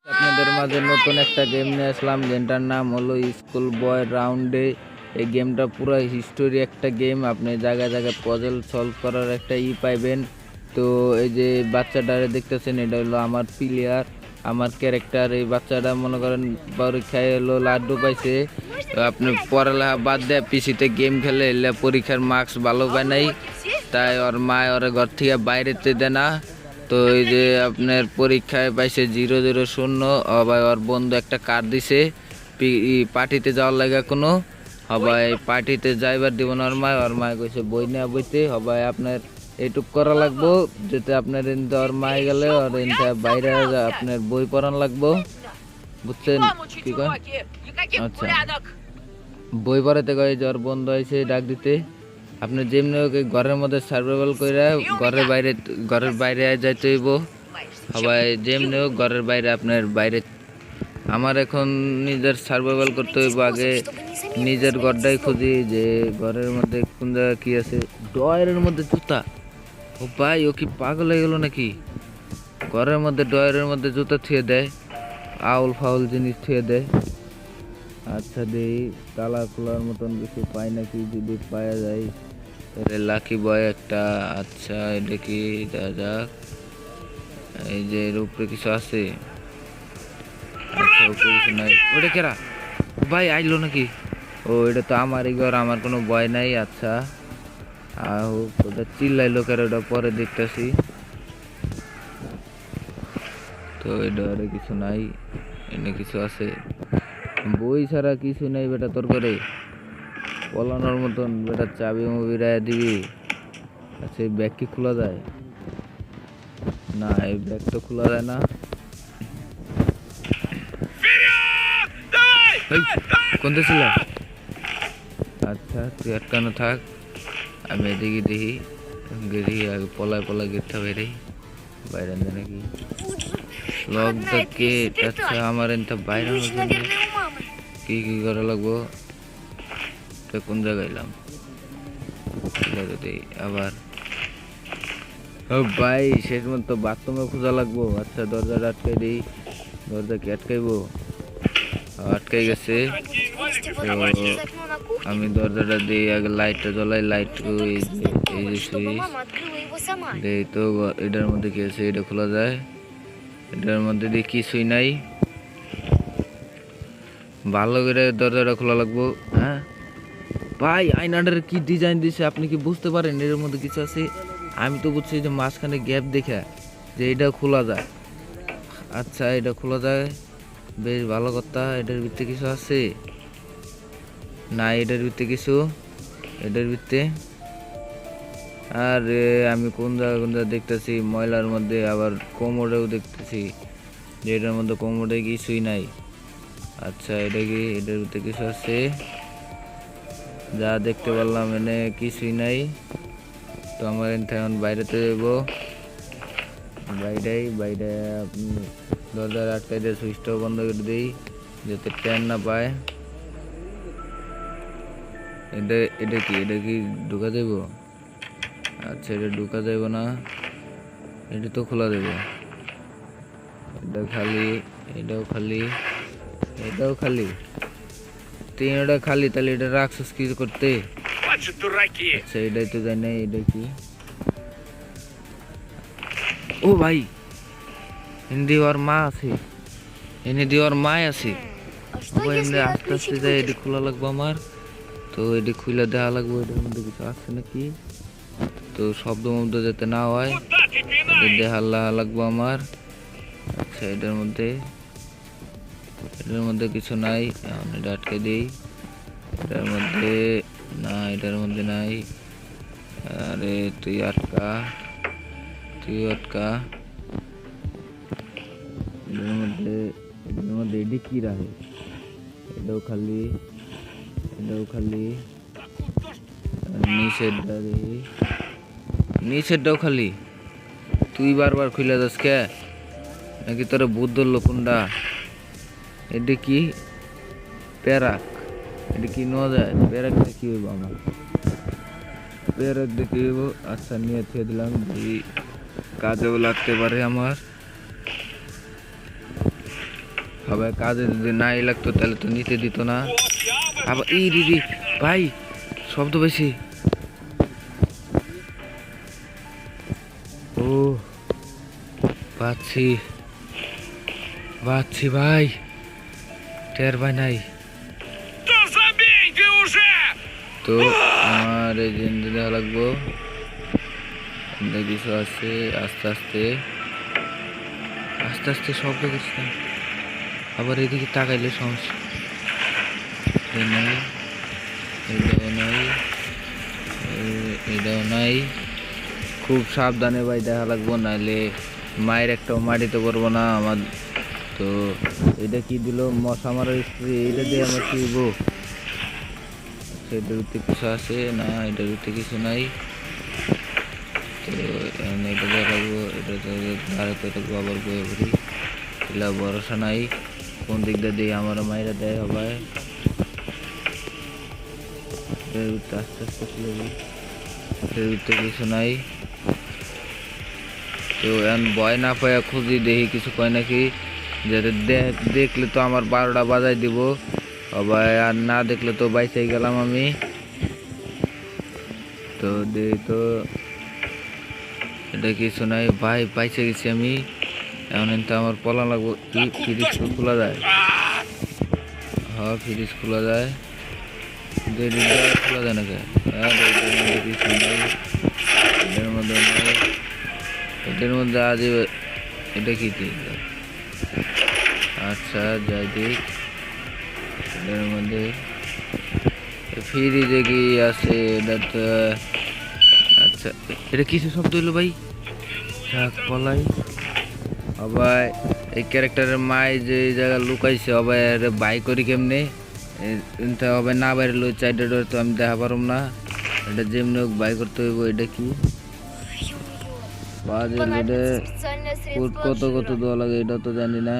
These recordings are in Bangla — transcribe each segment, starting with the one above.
আপনাদের মাঝে নতুন একটা গেম নিয়ে আসলাম, গেমটার নাম হলো স্কুল বয় রাউন্ডে। এই গেমটা পুরো হিস্টোরি একটা গেম। আপনি জায়গায় জায়গায় পজল সলভ করার একটা পাইবেন। তো এই যে বাচ্চাটারে দেখতেছেন, এটা হলো আমার প্লেয়ার, আমার ক্যারেক্টার। এই বাচ্চাটা মনে করেন পরীক্ষায় হলো লাড্ডু পাইছে। তো আপনি পড়ালেখা বাদ দেয় পিসিতে গেম খেলে, এলে পরীক্ষার মার্কস ভালো পায় নাই, তাই ওর মা ওর ঘর থেকে বাইরেতে দেয় না। তো এই যে আপনার পরীক্ষায় পাইছে 0-0-0। আবার ওর বন্ধু একটা কার্ড দিছে পার্টিতে যাওয়ার লাগে, কোনো হবাই পার্টিতে যাইবার দিব না। ওর মায় কইছে বই নেওয়া বইতে হবাই আপনার এইটুক করা লাগবো, যাতে আপনার এনতে ওর মায় গেলে ওর এনতে বাইরে আপনার বই পড়ান লাগবো, বুঝছেন কি কয়? আচ্ছা, বই পড়াতে কয় যে ওর বন্ধু হয়েছে ডাক দিতে। আপনার যেমনি ওকে ঘরের মধ্যে সার্ভাইভাল করে ঘরের বাইরে যাইতে হইব। সবাই যেমনি হোক ঘরের বাইরে আপনার বাইরে। আমার এখন নিজের সার্ভাইভাল করতে হইব, আগে নিজের ঘরটাই খুঁজি যে ঘরের মধ্যে কোন জায়গায় কি আছে। ডয়ের মধ্যে জুতা! ও ভাই, ও কি পাগল হয়ে গেল নাকি? ঘরের মধ্যে ডয়ের মধ্যে জুতা থুয়ে দেয়, আউল ফাউল জিনিস থুয়ে দেয়। আচ্ছা, দেই তালা খোলার মতন কিছু পাই নাকি, যদি পাওয়া যায় লাকি বয় একটা। আচ্ছা, এটা কি দেখা যাক। এই যে এর উপরে কিছু আছে। আচ্ছা, উপরে কিছু নাই। ওটা কেরা ভাই আইলো নাকি? ও, এটা তো আমারই ঘর, আমার কোনো ভয় নাই। আচ্ছা, ওটা চিল্লাইলো কেন, ওটা পরে দেখতেছি। তো এটা আর কিছু নাই, এনে কিছু আছে। বই ছাড়া কিছু নাই বেটা তোর করে, পলানোর মতন বেটা। চাবি মুবি রায় দিবি? আচ্ছা, এই ব্যাগ কি খোলা যায়? না, এই ব্যাগ তো খোলা যায় না। কোনটা ছিল? আচ্ছা, তুই আটকানো থাক, আমি এদিকে দেখি। দেখি আগে পলায় পলায় গেটটা বেরে বাইরে নাকি লক দ্য গেট। আচ্ছা, আমার এটা বাইরে কি কি করা লাগবো? কোন জায়গায় এলাম আবার? ও ভাই, শেষ মতো বাথরুমে খোঁজা লাগবো। আচ্ছা, দরজাটা আটকাই দিই। দরজা কি আটকাইবো? আটকাই গেছে। আমি দরজাটা দিই, আগে লাইটটা জ্বলাই। লাইট এই যে সুইচ দেই। তো এটার মধ্যে কি আছে? এটা খোলা যায়? এটার মধ্যে দিয়ে কিছুই নাই। ভালো করে দরজাটা খোলা লাগবো। হ্যাঁ ভাই, আয়নাটার কি ডিজাইন দিছে আপনি কি বুঝতে পারেন এর মধ্যে কিছু আছে? আমি তো বুঝছি যে মাঝখানে গ্যাপ দেখা যে এটা খোলা যায়। আচ্ছা, এটা খোলা যায়, বেশ ভালো কথা। এটার ভিতরে কিছু আছে? না, এটার ভিতরে কিছু, এটার ভিতরে আর আমি কোন জায়গা দেখতেছি ময়লার মধ্যে, আবার কোমরেও দেখতেছি যে এটার মধ্যে কোমরে কিছুই নাই। আচ্ছা, এটা কি? এটার ভিতরে কিছু আছে? যা দেখতে পারলাম এনে কিছুই নাই। তো আমার এখন বাইরেতে যাব। বাইরে আপনি দরজার আটকাই দিয়ে সুইচটাও বন্ধ করে দিই, যাতে ট্রেন না পায়। এটা কি ঢুকা যাব? আচ্ছা, এটা ঢুকা যাব না, এটা তো খোলা দেব। এটা খালি, এটাও খালি, এটাও খালি, তিনটা খালি। তাহলে এটা রাখছিস কি করতে? আচ্ছা, এটাই তো জানি না। এটা কি? ও ভাই, হিন্দি ওর মা আছে, হিন্দি ওর মায় আছে। আস্তে আস্তে যাই, এটি খোলা লাগবো আমার। তো এটি খুলে দেওয়া লাগবো। এটার মধ্যে কিছু আছে নাকি? তো শব্দ মধ্যে যাতে না হয় এটা দেখা লাগবো আমার। আচ্ছা, এটার মধ্যে কিছু নাই। এখন এটা আটকে দিই। এটার মধ্যে না, এটার মধ্যে নাই। আরে তুই আটকা। এটার মধ্যে এটি কি রাখে? এটাও খালি, নিচেরটাও খালি। তুই বারবার খুলে যাস কে? নাকি তোর ভূত ধরলো কোনটা? এটা কি? প্যারাক? এটা কি নেওয়া যায়? প্যারাক দেখি হইব আমার, প্যারাক দেখি হইব। আচ্ছা, নিয়ে থিয়ে দিলাম, কাজেও লাগতে পারে আমার। সবাই কাজে যদি নাই লাগতো তাহলে তো নিতে দিত না। আবার এই দিদি ভাই শব্দ বেশি। ও পাচ্ছি পাচ্ছি ভাই, টের ভাই নাই তো আমার এই জিনিস দেওয়া লাগবো। কিছু আছে, আস্তে আস্তে আস্তে আস্তে শব্দ করছি না। আবার এদিকে তাকাইলে সমস্যা নাই, এটাও নাই, এটাও নাই। খুব সাবধানে ভাই দেখা লাগবো, নাহলে মায়ের একটাও মাটিতে পারবো না আমার। তো এটা কি দিল, মশা মারার স্প্রে, এটা দিয়ে আমার কি হইব? এটার উত্তে কিছু আছে না, এটার উত্তে কিছু নাই। তো এটা দিয়ে লাগবো, এটা দাঁড়াতে থাকবো, আবার বয়ে পড়ি, এগুলা ভরসা নাই কোন দিকটা দিয়ে আমার মায়েরা দেয় হবে। এটার উত্তে আস্তে আস্তে খুলবি, এটার উত্তে কিছু নাই। তো এখন ভয় না পাইয়া খুঁজি, দেখি কিছু কয় নাকি, যাতে দেখলে তো আমার 12টা বাজাই দিব, আবার আর না দেখলে তো বাইচাই গেলাম আমি। তো দেখি তো এটা কিছু নাই ভাই, বাইচে গেছি আমি। এখন তো আমার পলা লাগবো। কি ফ্রিজ খোলা যায়? হ্যাঁ ফ্রিজ খোলা যায়, খোলা যায় নাকি? এটার মধ্যে নাই, এটার মধ্যে আজ এটা কি? আচ্ছা যাই দেখ, এটার মধ্যে ফ্রিজে কি আছে? এটা তো আচ্ছা, এটা কিছু শব্দ হইলো ভাই, থাক পলাই। আবার এই ক্যারেক্টারের মায় যে জায়গা লুকাইছে, আবার বাই করি কেমনে হবে না, বাইরে লই চাইটা ডোর তো আমি দেখা পারম না। এটা যেমনি হোক বাই করতে হইব। এটা কি বাজের এটা কত কত দেওয়া লাগে এটা তো জানি না।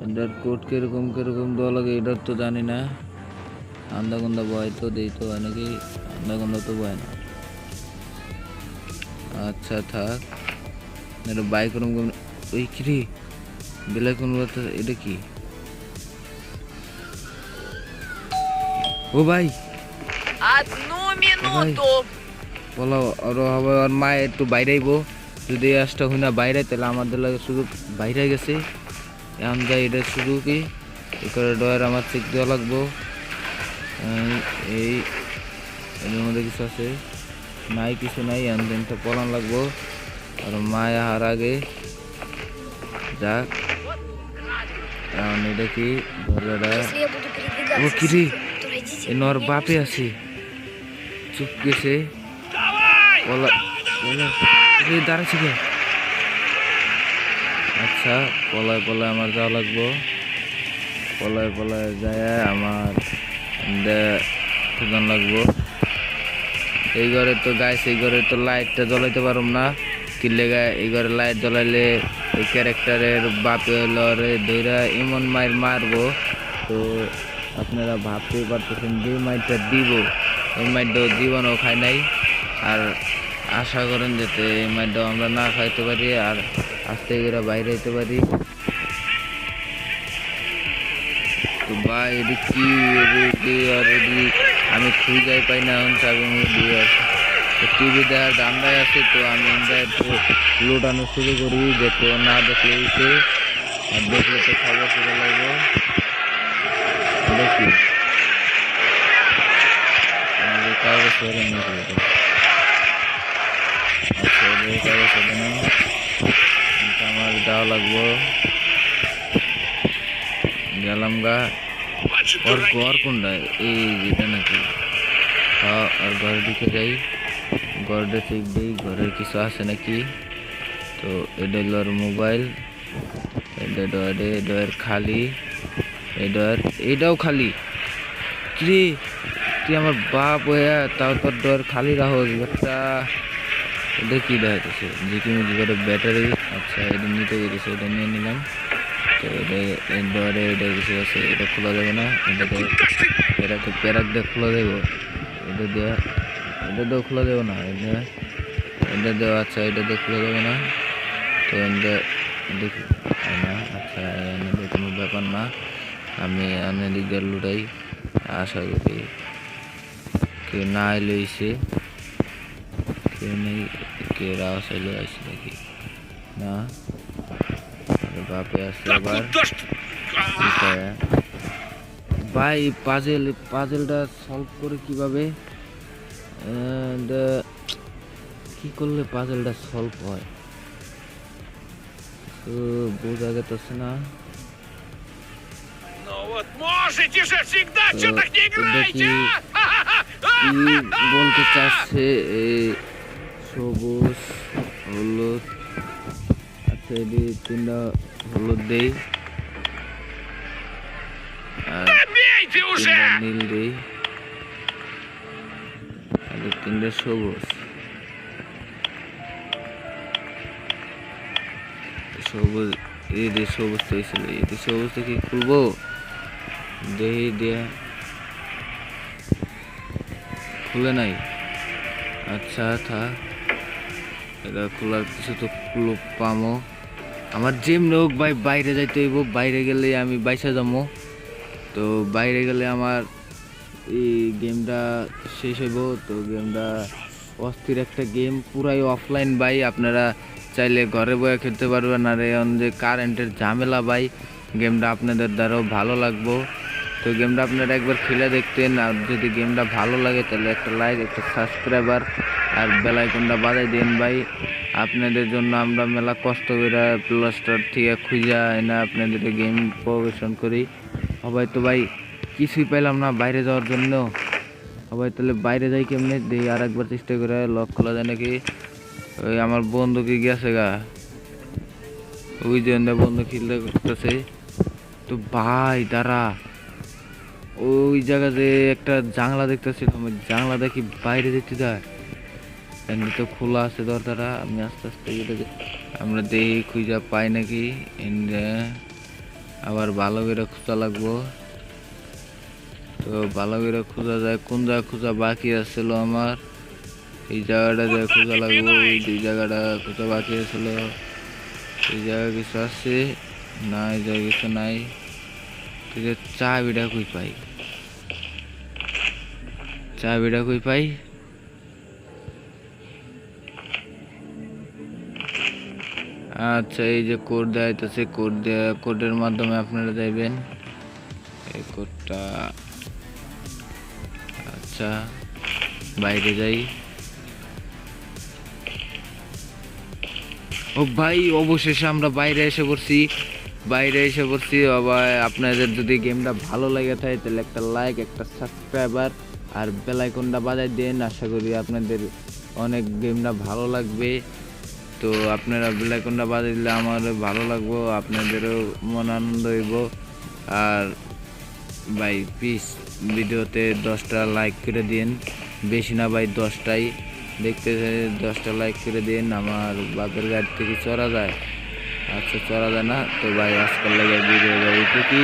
এটার কোড কিরকম কিরকম দেওয়া লাগে এটা তো জানি না। আন্দা গন্দা বয় তো দেই তো হয় নাকি? আন্দা গন্দা তো বয় না। আচ্ছা থাক, এটা বাই করুম। ওই কিরি বেলা কোন, এটা কি? ও ভাই বলো, হবে ওর মা একটু বাইরে আইব, যদি আসটা হই না বাইরে, তাহলে আমাদের লাগে শুধু বাইরে গেছে। এখন যাই, এটা শুধু কি করে ডয়ের আমার চেক দেওয়া লাগবো। এই এর মধ্যে কিছু আছে নাই? কিছু নাই। এনদিনটা পলান লাগবো, আর মায় আহার আগে যাক। এখন এটা কি দরজাটা? ও কিরি এর বাপে আছে, চুপ গেছে। দাঁড়াচ্ছি কে? আচ্ছা পলায় পলায় আমার যাওয়া লাগবো, পলায় পলায় যায় আমার ঠিকান লাগবো। এই ঘরে তো গাইছে, এই ঘরে তো লাইটটা জ্বলাইতে পারুম না, কিনলে গায়ে এই ঘরে লাইট জ্বলাইলে এই ক্যারেক্টারের বাপে লরে দইরা এমন মায়ের মারবো। তো আপনারা ভাবতেই পারতেছেন যে মাইরটা দিব, এই মাইরটাও জীবনও খাই নাই। আর আশা করেন যাতে এই মাইরটাও আমরা না খাইতে পারি, আর আস্তে করে বাইরে হইতে পারি। তো ভাই এটি কি আর আমি খুঁজাই পাই না। এখন চাবি দিয়ে আছে, টিভি দেখার ধান্দায় আছে, তো আমি একটু লুটানো শুরু করি, দেখতে না দেখলে উঠে, আর দেখলে তো খবর করে লাগবো। দেখি কাগজ করে নিয়ে, আচ্ছা কাগজ হবে না, আমার যাওয়া লাগবো। গেলাম গা, ওর ঘর কোনটা? এই যেটা নাকি? হ্যাঁ, আর ঘরে ঢুকে যাই, ঘরটা চেক দিই ঘরের কিছু আছে নাকি। তো এটা হলো আর মোবাইল, এটা ডয়ারে ডয়ার খালি, এই ডয়ার এইটাও খালি। কিরে তুই আমার বাপ হইয়া তাও তোর ডয়ার খালি রাখো একটা। এটা কি দেখাচ্ছে? যে কি করে ব্যাটারি। আচ্ছা এটা নিতে গেছে, এটা নিয়ে নিলাম। তো এটা ডয়ারে এটা কিছু আছে, এটা খোলা যাবে না। এটা তো প্যারাক দিয়ে খোলা যাবো, এটা দেওয়া, এটা দিয়েও খোলা যাবে না। এটা দেওয়া, আচ্ছা এটা দিয়ে খোলা যাবে না। তো দেখি না, আচ্ছা এনে কোনো ব্যাপার না, আমি এনে দিকে লুটাই, আশা করি কেউ না এলে এসে কেউ নেই, কে রাস এলো আসছে নাকি না, বাপে আসছে আবার ভাই। পাজেলটা সলভ করে কিভাবে, কি করলে পাজেলটা সলভ হয় তো বোঝা গেছে না। দেখি কি বলতে চাচ্ছে, সবুজ হলুদ, আচ্ছা এটি 3টা হলুদ দেই আর 3টা নীল দেই আর 3টা সবুজ। সবুজ এই সবুজ ছিল, এটি সবুজ থেকে খুলবো দেহি দিয়া, খুলে নাই। আচ্ছা থাক, এটা খোলার কিছু তো খুলো পামো। আমার যেমনি হোক ভাই বাইরে যাইতে হইব, বাইরে গেলে আমি বাইসা যাবো। তো বাইরে গেলে আমার এই গেমটা শেষ হইব। তো গেমটা অস্থির একটা গেম, পুরাই অফলাইন ভাই, আপনারা চাইলে ঘরে বয়ে খেলতে পারবেন। আর এখন যে কারেন্টের ঝামেলা ভাই, গেমটা আপনাদের দ্বারাও ভালো লাগবো। তো গেমটা আপনারা একবার খেলে দেখতেন, আর যদি গেমটা ভালো লাগে তাহলে একটা লাইক, একটা সাবস্ক্রাইবার আর বেল আইকনটা বাজাই দেন ভাই। আপনাদের জন্য আমরা মেলা কষ্ট করে প্লে স্টোর থেকে খুঁজা এনে আপনাদের গেম প্রবেশন করি। সবাই তো ভাই কিছুই পেলাম না বাইরে যাওয়ার জন্য, সবাই তাহলে বাইরে যাই কেমনে দিই, আর একবার চেষ্টা করে লক খোলা যায় নাকি। ওই আমার বন্ধু কি গেছে গা, ওই যে বন্ধু খেলতে করতেছে। তো ভাই দাঁড়া, ওই জায়গাতে একটা জানলা দেখতেছিলাম, ওই জানলা দেখি বাইরে যেতে যায়, তো খোলা আছে দরজাটা। আমি আস্তে আস্তে আমরা দেখি খুঁজা পাই নাকি, আবার ভালো করে খোঁজা লাগবো। তো ভালো করে খোঁজা যায়, কোন জায়গা খোঁজা বাকি আছিল আমার, এই জায়গাটা যে খোঁজা লাগবো, ওই দুই জায়গাটা খোঁজা বাকি আছিল। এই জায়গায় কিছু আছে না, এই জায়গায় কিছু নাই। ঠিক আছে, চাবিটা কই পাই, চাবিটা কই পাই, আচ্ছা এই যে কোড দেখাইতেছে, কোডের মাধ্যমে আপনারা যাইবেন এই কোডটা। আচ্ছা বাইরে যাই। ও ভাই অবশেষে আমরা বাইরে এসে পড়ছি। আবার আপনাদের যদি গেমটা ভালো লাগে থাকে তাহলে একটা লাইক, একটা সাবস্ক্রাইবার আর বেল আইকনটা বাজাই দেন। আশা করি আপনাদের অনেক গেমটা ভালো লাগবে। তো আপনারা বেল আইকনটা বাজিয়ে দিলে আমার ভালো লাগবো, আপনাদেরও মন আনন্দ হইব। আর ভাই প্লিজ ভিডিওতে 10টা লাইক করে দিন, বেশি না ভাই 10টাই দেখতে, 10টা লাইক করে দিন। আমার বাপের গাড়ি থেকে চড়া যায়, আচ্ছা চড়া যায় না। তো ভাই আজকাল লাগে ভিডিও কি